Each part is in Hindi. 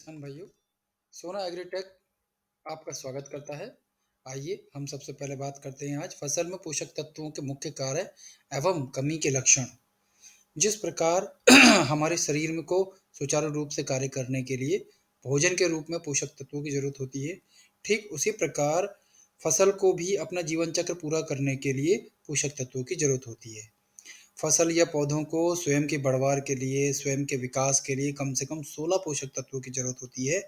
किसान भाइयों, सोना एग्रीटेक आपका स्वागत करता है। आइए हम सबसे पहले बात करते हैं आज फसल में पोषक तत्वों के मुख्य कार्य एवं कमी के लक्षण। जिस प्रकार हमारे शरीर में को सुचारू रूप से कार्य करने के लिए भोजन के रूप में पोषक तत्वों की जरूरत होती है, ठीक उसी प्रकार फसल को भी अपना जीवन चक्र पूरा करने के लिए पोषक तत्वों की जरूरत होती है। फसल या पौधों को स्वयं की बढ़वार के लिए, स्वयं के विकास के लिए कम से कम 16 पोषक तत्वों की जरूरत होती है।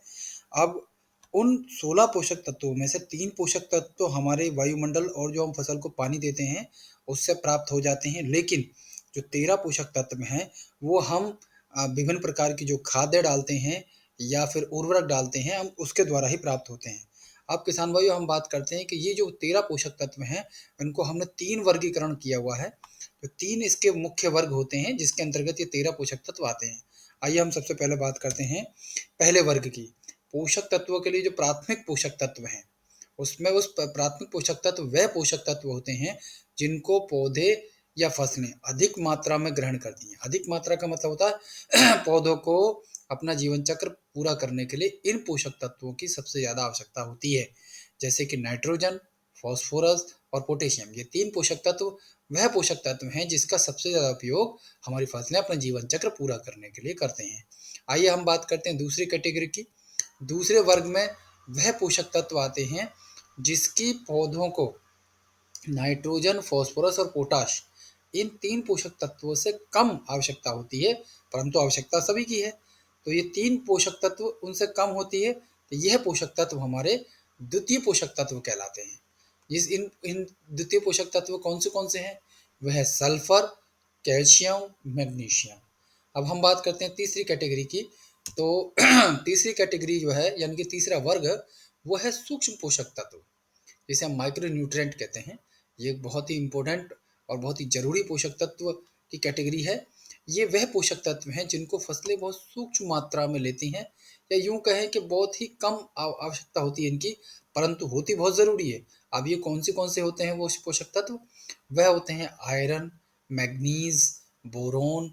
अब उन 16 पोषक तत्वों में से 3 पोषक तत्व तो हमारे वायुमंडल और जो हम फसल को पानी देते हैं उससे प्राप्त हो जाते हैं, लेकिन जो 13 पोषक तत्व हैं वो हम विभिन्न प्रकार की जो खाद्य डालते हैं या फिर उर्वरक डालते हैं, हम उसके द्वारा ही प्राप्त होते हैं। अब किसान भाइयों, हम बात करते हैं कि ये जो 13 पोषक तत्व हैं इनको हमने 3 वर्गीकरण किया हुआ है। तो 3 इसके मुख्य वर्ग होते हैं जिसके अंतर्गत ये 13 पोषक तत्व आते हैं। आइए हम सबसे पहले बात करते हैं पहले वर्ग की। पोषक तत्वों के लिए जो प्राथमिक पोषक तत्व हैं, उसमें उस प्राथमिक पोषक तत्व वह पोषक तत्व होते हैं जिनको पौधे या फसलें अधिक मात्रा में ग्रहण करती हैं। अधिक मात्रा का मतलब होता है पौधों को अपना जीवन चक्र पूरा करने के लिए इन पोषक तत्वों की सबसे ज़्यादा आवश्यकता होती है, जैसे कि नाइट्रोजन, फास्फोरस और पोटेशियम। ये 3 पोषक तत्व वह पोषक तत्व हैं जिसका सबसे ज़्यादा उपयोग हमारी फसलें अपना जीवन चक्र पूरा करने के लिए करते हैं। आइए हम बात करते हैं दूसरी कैटेगरी की। दूसरे वर्ग में वह पोषक तत्व आते हैं जिसकी पौधों को नाइट्रोजन, फास्फोरस और पोटाश, इन 3 पोषक तत्वों से कम आवश्यकता होती है, परंतु आवश्यकता सभी की है। तो ये 3 पोषक तत्व उनसे कम होती है, तो यह पोषक तत्व हमारे द्वितीय पोषक तत्व कहलाते हैं। इस इन इन द्वितीय पोषक तत्व कौन से हैं? वह है सल्फर, कैल्शियम, मैग्नीशियम। अब हम बात करते हैं तीसरी कैटेगरी की। तो तीसरी कैटेगरी जो है यानी कि तीसरा वर्ग, वो है सूक्ष्म पोषक तत्व, जिसे हम माइक्रो न्यूट्रिएंट कहते हैं। ये एक बहुत ही इंपॉर्टेंट और बहुत ही जरूरी पोषक तत्व की कैटेगरी है। ये वह पोषक तत्व हैं जिनको फसलें बहुत सूक्ष्म मात्रा में लेती हैं, या यूं कहें कि बहुत ही कम आवश्यकता होती है इनकी, परंतु होती बहुत ज़रूरी है। अब ये कौन से होते हैं वो पोषक तत्व? वह होते हैं iron, manganese, boron,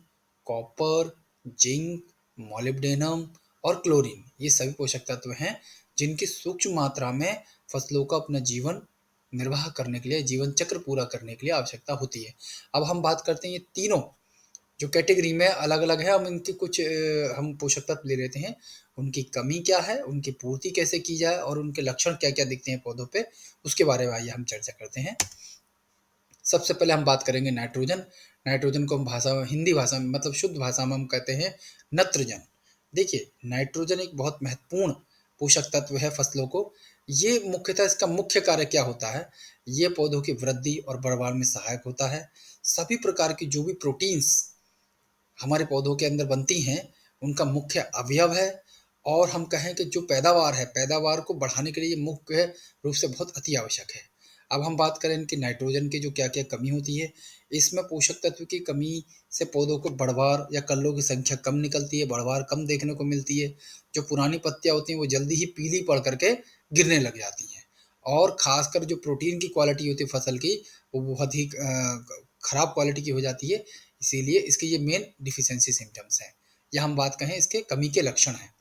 copper, zinc, molybdenum और क्लोरीन। ये सभी पोषक तत्व हैं जिनकी सूक्ष्म मात्रा में फसलों का अपना जीवन निर्वाह करने के लिए, जीवन चक्र पूरा करने के लिए आवश्यकता होती है। अब हम बात करते हैं ये तीनों जो कैटेगरी में अलग अलग है, हम इनकी कुछ हम पोषक तत्व ले लेते हैं, उनकी कमी क्या है, उनकी पूर्ति कैसे की जाए और उनके लक्षण क्या क्या दिखते हैं पौधों पे, उसके बारे में आइए हम चर्चा करते हैं। सबसे पहले हम बात करेंगे नाइट्रोजन। नाइट्रोजन को हम भाषा में, हिंदी भाषा में मतलब शुद्ध भाषा में हम कहते हैं नत्रजन। देखिए, नाइट्रोजन एक बहुत महत्वपूर्ण पोषक तत्व है फसलों को। ये मुख्यतः इसका मुख्य कार्य क्या होता है? ये पौधों की वृद्धि और बढ़वार में सहायक होता है। सभी प्रकार की जो भी प्रोटीन्स हमारे पौधों के अंदर बनती हैं उनका मुख्य अवयव है। और हम कहें कि जो पैदावार है, पैदावार को बढ़ाने के लिए ये मुख्य रूप से बहुत अति आवश्यक है। अब हम बात करें इनकी नाइट्रोजन की जो क्या क्या कमी होती है। इसमें पोषक तत्व की कमी से पौधों को बढ़वार या कल्लों की संख्या कम निकलती है, बढ़वार कम देखने को मिलती है। जो पुरानी पत्तियां होती हैं वो जल्दी ही पीली पड़ करके गिरने लग जाती हैं। और खासकर जो प्रोटीन की क्वालिटी होती है फसल की, वो बहुत ही खराब क्वालिटी की हो जाती है। इसीलिए इसके ये मेन डिफिशियंसी सिम्टम्स हैं, या हम बात कहें इसके कमी के लक्षण हैं।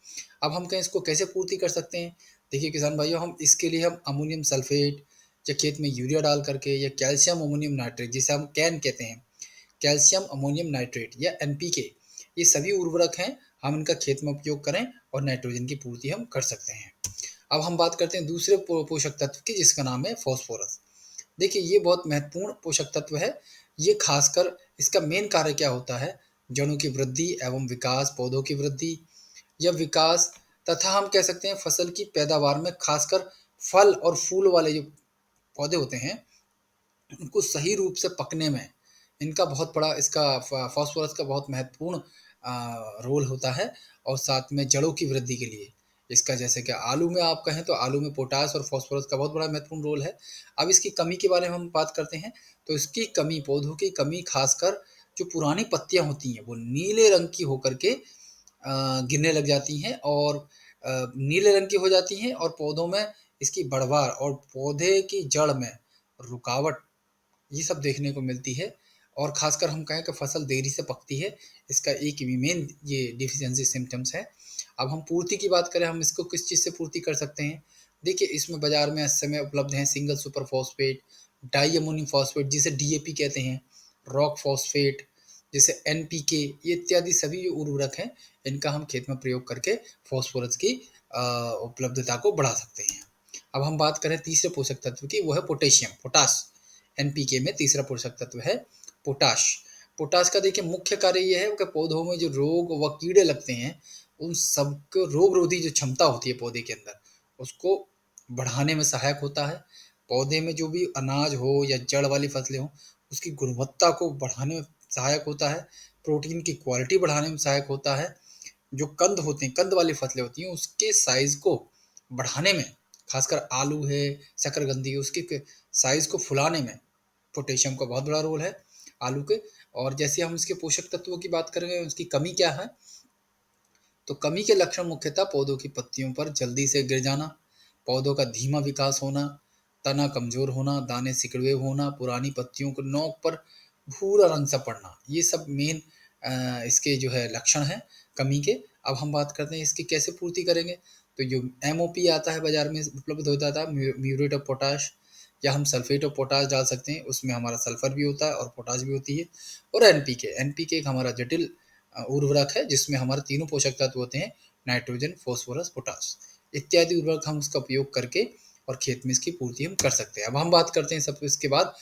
अब हम कहें इसको कैसे पूर्ति कर सकते हैं? देखिए किसान भाइयों, हम इसके लिए हम अमोनियम सल्फेट या खेत में यूरिया डाल करके, या कैल्शियम अमोनियम नाइट्रेट जिसे हम कैन कहते हैं, कैल्शियम अमोनियम नाइट्रेट या एनपीके, ये सभी उर्वरक हैं, हम इनका खेत में उपयोग करें और नाइट्रोजन की पूर्ति हम कर सकते हैं। अब हम बात करते हैं दूसरे पोषक तत्व की जिसका नाम है फॉस्फोरस। देखिए, ये बहुत महत्वपूर्ण पोषक तत्व है। ये खासकर इसका मेन कार्य क्या होता है? जड़ों की वृद्धि एवं विकास, पौधों की वृद्धि या विकास, तथा हम कह सकते हैं फसल की पैदावार में, खासकर फल और फूल वाले जो पौधे होते हैं उनको सही रूप से पकने में इनका बहुत बड़ा, इसका फास्फोरस का बहुत महत्वपूर्ण रोल होता है। और साथ में जड़ों की वृद्धि के लिए इसका, जैसे कि आलू में आप कहें तो आलू में पोटास और फास्फोरस का बहुत बड़ा महत्वपूर्ण रोल है। अब इसकी कमी के बारे में हम बात करते हैं। तो इसकी कमी, पौधों की कमी, खासकर जो पुरानी पत्तियां होती हैं वो नीले रंग की होकर के गिरने लग जाती हैं और नीले रंग की हो जाती हैं, और पौधों में इसकी बढ़वार और पौधे की जड़ में रुकावट, ये सब देखने को मिलती है। और खासकर हम कहें कि फसल देरी से पकती है, इसका एक मेन ये डिफिशियंसी सिम्टम्स है। अब हम पूर्ति की बात करें, हम इसको किस चीज़ से पूर्ति कर सकते हैं? देखिए, इसमें बाजार में इस समय उपलब्ध हैं single super phosphate, di ammonium phosphate जिसे डीएपी कहते हैं, रॉक फॉस्फेट जिसे एनपीके, ये इत्यादि सभी जो उर्वरक हैं, इनका हम खेत में प्रयोग करके फॉस्फोरस की उपलब्धता को बढ़ा सकते हैं। अब हम बात करें तीसरे पोषक तत्व की, वो है पोटेशियम, पोटाश। एनपीके में तीसरा पोषक तत्व है पोटाश। पोटाश का देखिए मुख्य कार्य ये है कि पौधों में जो रोग व कीड़े लगते हैं, उन सबको रोग रोधी जो क्षमता होती है पौधे के अंदर, उसको बढ़ाने में सहायक होता है। पौधे में जो भी अनाज हो या जड़ वाली फसलें हों, उसकी गुणवत्ता को बढ़ाने में सहायक होता है, प्रोटीन की क्वालिटी बढ़ाने में सहायक होता है। जो कंद होते हैं, कंद वाली फसलें होती हैं, उसके साइज़ को बढ़ाने में, खासकर आलू है, शकरकंदी है, उसके साइज़ को फुलाने में पोटेशियम का बहुत बड़ा रोल है आलू के। और जैसे हम इसके पोषक तत्वों की बात करेंगे, उसकी कमी क्या है, तो कमी के लक्षण मुख्यतः पौधों की पत्तियों पर जल्दी से गिर जाना, पौधों का धीमा विकास होना, तना कमजोर होना, दाने सिकुड़े होना, पुरानी पत्तियों को नोक पर भूरा रंग सा पड़ना, ये सब मेन इसके जो है लक्षण हैं कमी के। अब हम बात करते हैं इसकी कैसे पूर्ति करेंगे, तो जो एमओपी आता है बाजार में उपलब्ध होता था, म्यूरेट ऑफ पोटाश, या हम सल्फेट ऑफ पोटाश डाल सकते हैं, उसमें हमारा सल्फर भी होता है और पोटाश भी होती है। और एनपीके, एनपीके एक हमारा जटिल उर्वरक है जिसमें हमारे तीनों पोषक तत्व होते हैं, नाइट्रोजन, फास्फोरस, पोटाश इत्यादि उर्वरक हम उसका उपयोग करके और खेत में इसकी पूर्ति हम कर सकते हैं। अब हम बात करते हैं सब इसके बाद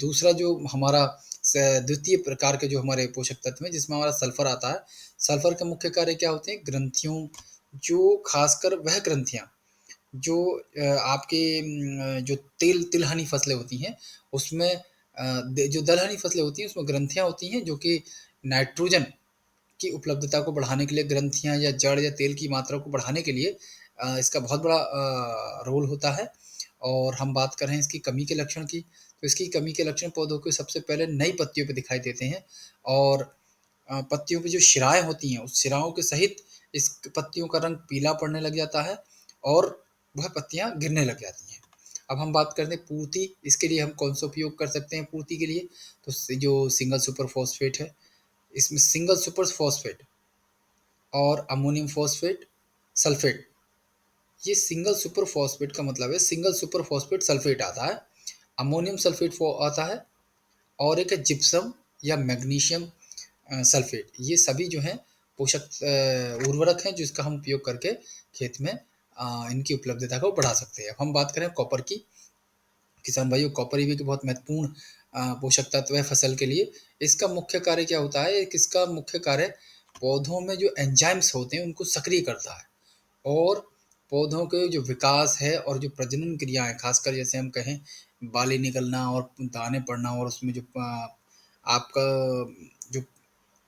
दूसरा जो हमारा द्वितीय प्रकार के जो हमारे पोषक तत्व हैं, जिसमें हमारा सल्फर आता है। सल्फर के मुख्य कार्य क्या होते हैं, ग्रंथियों, जो खासकर वह ग्रंथियाँ जो आपके जो तिलहनी फसलें होती हैं, उसमें जो दलहनी फसलें होती हैं, उसमें ग्रंथियाँ होती हैं जो कि नाइट्रोजन की उपलब्धता को बढ़ाने के लिए, ग्रंथियाँ या जड़ या तेल की मात्रा को बढ़ाने के लिए इसका बहुत बड़ा रोल होता है। और हम बात करें इसकी कमी के लक्षण की, तो इसकी कमी के लक्षण पौधों के सबसे पहले नई पत्तियों पे दिखाई देते हैं। और पत्तियों पे जो शिराएँ होती हैं, उस शिराओं के सहित इस पत्तियों का रंग पीला पड़ने लग जाता है और वह पत्तियाँ गिरने लग जाती हैं। अब हम बात करते हैं पूर्ति, इसके लिए हम कौन सा उपयोग कर सकते हैं पूर्ति के लिए, तो जो सिंगल सुपर फॉस्फेट है, इसमें सिंगल सुपर फॉस्फेट और अमोनियम फॉस्फेट, सल्फेट, ये सिंगल सुपर फॉस्फेट का मतलब है सिंगल सुपर फॉस्फेट सल्फेट आता है, अमोनियम सल्फेट आता है, और एक है जिप्सम या मैग्नीशियम सल्फेट। ये सभी जो हैं पोषक उर्वरक हैं जिसका हम उपयोग करके खेत में इनकी उपलब्धता को बढ़ा सकते हैं। अब हम बात करें कॉपर की, किसान भाइयों, कॉपर भी बहुत महत्वपूर्ण पोषक तत्व है फसल के लिए। इसका मुख्य कार्य क्या होता है, इसका मुख्य कार्य पौधों में जो एंजाइम्स होते हैं उनको सक्रिय करता है, और पौधों के जो विकास है और जो प्रजनन क्रियाएं, खासकर जैसे हम कहें बाली निकलना और दाने पड़ना, और उसमें जो आपका जो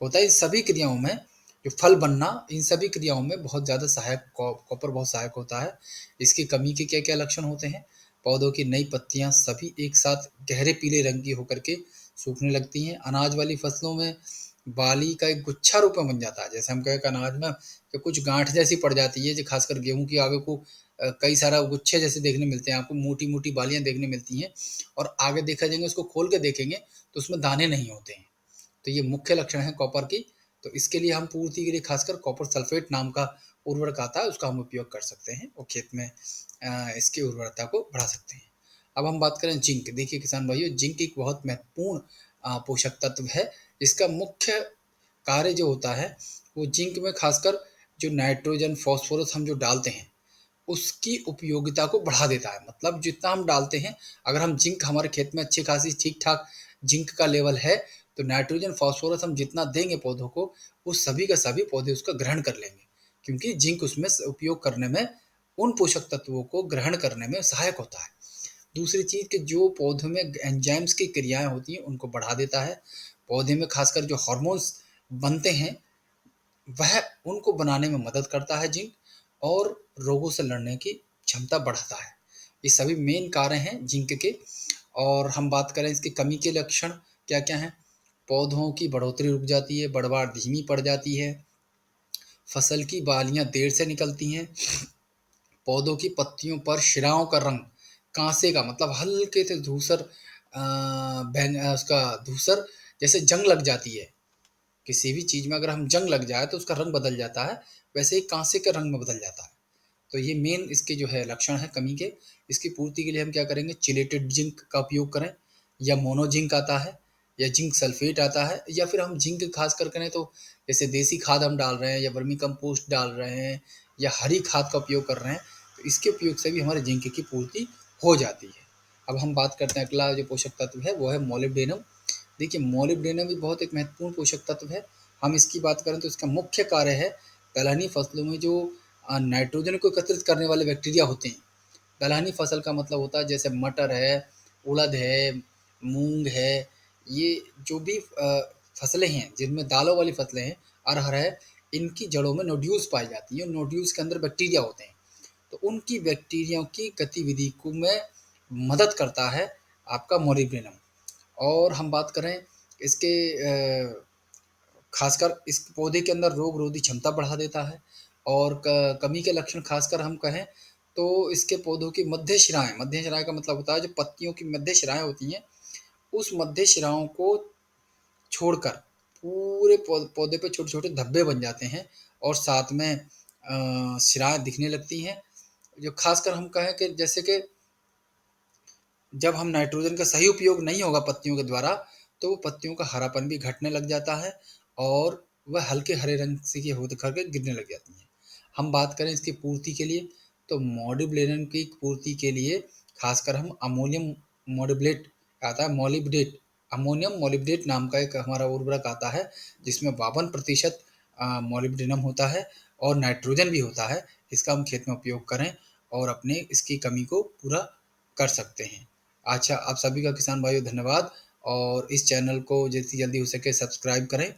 होता है, इन सभी क्रियाओं में जो फल बनना, इन सभी क्रियाओं में बहुत ज़्यादा सहायक कॉपर बहुत सहायक होता है। इसकी कमी के क्या क्या लक्षण होते हैं, पौधों की नई पत्तियां सभी एक साथ गहरे पीले रंग की होकर के सूखने लगती हैं, अनाज वाली फसलों में बाली का एक गुच्छा रूप में बन जाता है, जैसे हम कहें कि अनाज में कि कुछ गांठ जैसी पड़ जाती है, जो खासकर गेहूं की आगे को कई सारा गुच्छे जैसे देखने मिलते हैं, आपको मोटी मोटी बालियां देखने मिलती हैं, और आगे देखा जाएंगे उसको खोल के देखेंगे तो उसमें दाने नहीं होते हैं। तो ये मुख्य लक्षण है कॉपर की। तो इसके लिए हम पूर्ति के लिए खासकर कॉपर सल्फेट नाम का उर्वरक आता है, उसका हम उपयोग कर सकते हैं और खेत में इसकी उर्वरता को बढ़ा सकते हैं। अब हम बात करें जिंक, देखिए किसान भाइयों, जिंक एक बहुत महत्वपूर्ण पोषक तत्व है। इसका मुख्य कार्य जो होता है, वो जिंक में खासकर जो नाइट्रोजन फॉस्फोरस हम जो डालते हैं, उसकी उपयोगिता को बढ़ा देता है। मतलब जितना हम डालते हैं, अगर हम जिंक हमारे खेत में अच्छी खासी ठीक ठाक जिंक का लेवल है, तो नाइट्रोजन फॉस्फोरस हम जितना देंगे पौधों को, वो सभी का सभी पौधे उसका ग्रहण कर लेंगे, क्योंकि जिंक उसमें उपयोग करने में, उन पोषक तत्वों को ग्रहण करने में सहायक होता है। दूसरी चीज़ कि जो पौधों में एंजाइम्स की क्रियाएं होती हैं उनको बढ़ा देता है। पौधे में खासकर जो हार्मोन्स बनते हैं, वह उनको बनाने में मदद करता है जिंक, और रोगों से लड़ने की क्षमता बढ़ाता है। ये सभी मेन कार्य हैं जिंक के। और हम बात करें इसकी कमी के लक्षण क्या क्या हैं, पौधों की बढ़ोतरी रुक जाती है, बढ़वार धीमी पड़ जाती है, फसल की बालियां देर से निकलती हैं, पौधों की पत्तियों पर शिराओं का रंग कांसे का, मतलब हल्के से धूसर उसका धूसर जैसे जंग लग जाती है, किसी भी चीज़ में अगर हम जंग लग जाए तो उसका रंग बदल जाता है, वैसे ही काँसे के रंग में बदल जाता है। तो ये मेन इसके जो है लक्षण है कमी के। इसकी पूर्ति के लिए हम क्या करेंगे, चिलेटेड जिंक का उपयोग करें, या मोनो जिंक आता है, या जिंक सल्फेट आता है, या फिर हम जिंक खास कर करें तो जैसे देसी खाद हम डाल रहे हैं या वर्मी कंपोस्ट डाल रहे हैं या हरी खाद का उपयोग कर रहे हैं, तो इसके उपयोग से भी हमारे जिंक की पूर्ति हो जाती है। अब हम बात करते हैं अगला जो पोषक तत्व है वो है मोलिब्डेनम। देखिए मोलिब्डेनम भी बहुत एक महत्वपूर्ण पोषक तत्व है। हम इसकी बात करें तो इसका मुख्य कार्य है दलहनी फसलों में जो नाइट्रोजन को एकत्रित करने वाले बैक्टीरिया होते हैं। दलहनी फसल का मतलब होता है जैसे मटर है, उड़द है, मूंग है, ये जो भी फसलें हैं जिनमें दालों वाली फसलें हैं, अरहर है, इनकी जड़ों में नोड्यूल्स पाई जाती हैं। नोड्यूल्स के अंदर बैक्टीरिया होते हैं, तो उनकी बैक्टीरिया की गतिविधि को में मदद करता है आपका मोलिब्डेनम। और हम बात करें इसके खासकर इस पौधे के अंदर रोग रोधी क्षमता बढ़ा देता है। और कमी के लक्षण खासकर हम कहें तो इसके पौधों की मध्य शिराएं का मतलब होता है जो पत्तियों की मध्य शिराएं होती हैं, उस मध्य शिराओं को छोड़कर पूरे पौधे पे छोटे छोटे धब्बे बन जाते हैं और साथ में शिराएं दिखने लगती हैं। जो खासकर हम कहें कि जैसे कि जब हम नाइट्रोजन का सही उपयोग नहीं होगा पत्तियों के द्वारा, तो वो पत्तियों का हरापन भी घटने लग जाता है और वह हल्के हरे रंग से की होकर करके गिरने लग जाती हैं। हम बात करें इसकी पूर्ति के लिए, तो मॉलिब्डेनम की पूर्ति के लिए खासकर हम अमोनियम मॉलिब्डेट आता है, मॉलिब्डेट, अमोनियम मॉलिब्डेट नाम का एक हमारा उर्वरक आता है जिसमें 52% मॉलिब्डेनम होता है और नाइट्रोजन भी होता है। इसका हम खेत में उपयोग करें और अपने इसकी कमी को पूरा कर सकते हैं। अच्छा, आप सभी का किसान भाइयों धन्यवाद, और इस चैनल को जितनी जल्दी हो सके सब्सक्राइब करें